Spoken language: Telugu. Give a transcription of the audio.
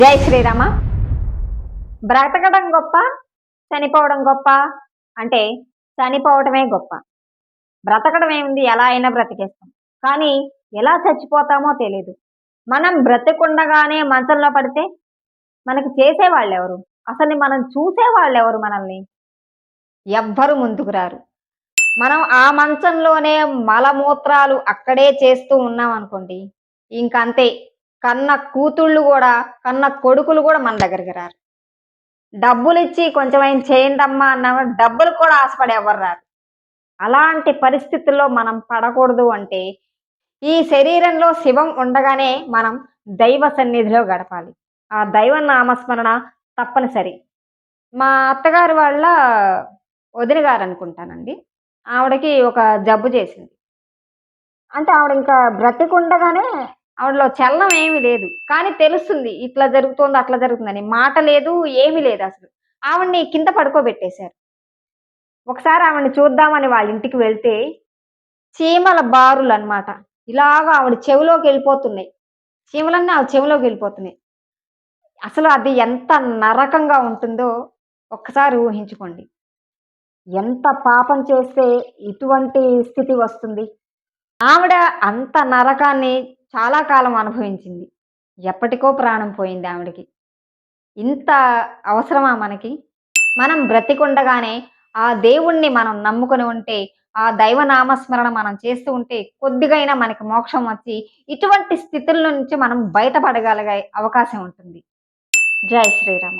జై శ్రీరామ. బ్రతకడం గొప్ప, చనిపోవడం గొప్ప అంటే చనిపోవటమే గొప్ప. బ్రతకడం ఏముంది, ఎలా అయినా బ్రతికేస్తాం. కానీ ఎలా చచ్చిపోతామో తెలీదు. మనం బ్రతికుండగానే మంచంలో పడితే మనకి చేసేవాళ్ళెవరు? అసలు మనం చూసేవాళ్ళెవరు మనల్ని? ఎవ్వరు ముందుకు రారు. మనం ఆ మంచంలోనే మలమూత్రాలు అక్కడే చేస్తూ ఉన్నామనుకోండి, ఇంకంతే. కన్న కూతుళ్ళు గూడా, కన్న కొడుకులు గూడా మన దగ్గరికి రారు. డబ్బులిచ్చి కొంచెమైనా చేయండమ్మా అన్నా కూడా డబ్బులకు కూడా ఆశపడి ఎవ్వరు రారు. అలాంటి పరిస్థితుల్లో మనం పడకూడదు అంటే, ఈ శరీరంలో శివం ఉండగానే మనం దైవ సన్నిధిలో గడపాలి. ఆ దైవ నామస్మరణ తప్పనిసరి. మా అత్తగారు వాళ్ళ వదిన గారనుకుంటానండి. ఆవిడకి ఒక జబ్బు చేసింది. అంటే ఆవిడింకా బ్రతికుండగానే ఆవిడలో చలనం ఏమి లేదు. కానీ తెలుస్తుంది. ఇట్లా జరుగుతోంది, అట్లా జరుగుతుందని. మాట లేదు, ఏమీ లేదసలు. ఆవిడని కింద పడుకోబెట్టేశారు. ఒకసారి ఆవిడని చూద్దామని వాళ్ళ ఇంటికి వెళ్తే, చీమల బారులనమాట. ఇలాగా ఆవిడ చెవిలోకెళ్ళిపోతున్నాయి. చీమలన్నీ ఆవిడ చెవిలోకెళ్ళిపోతున్నాయి. అసలు అది ఎంత నరకంగా ఉంటుందో ఒక్కసారి ఊహించుకోండి. ఎంత పాపం చేస్తే ఇటువంటి స్థితి వస్తుంది? ఆవిడ అంత నరకాన్ని చాలా కాలం అనుభవించింది. ఎప్పటికో ప్రాణం పోయింది ఆవిడకి. ఇంత అవసరమా మనకి? మనం బ్రతికుండగానే ఆ దేవుణ్ణి మనం నమ్ముకొని ఉంటే, ఆ దైవ నామస్మరణ మనం చేస్తూ ఉంటే కొద్దిగైనా మనకి మోక్షం వచ్చి, ఇటువంటి స్థితుల నుంచి మనం బయటపడగలిగే అవకాశం ఉంటుంది. జై శ్రీరామ.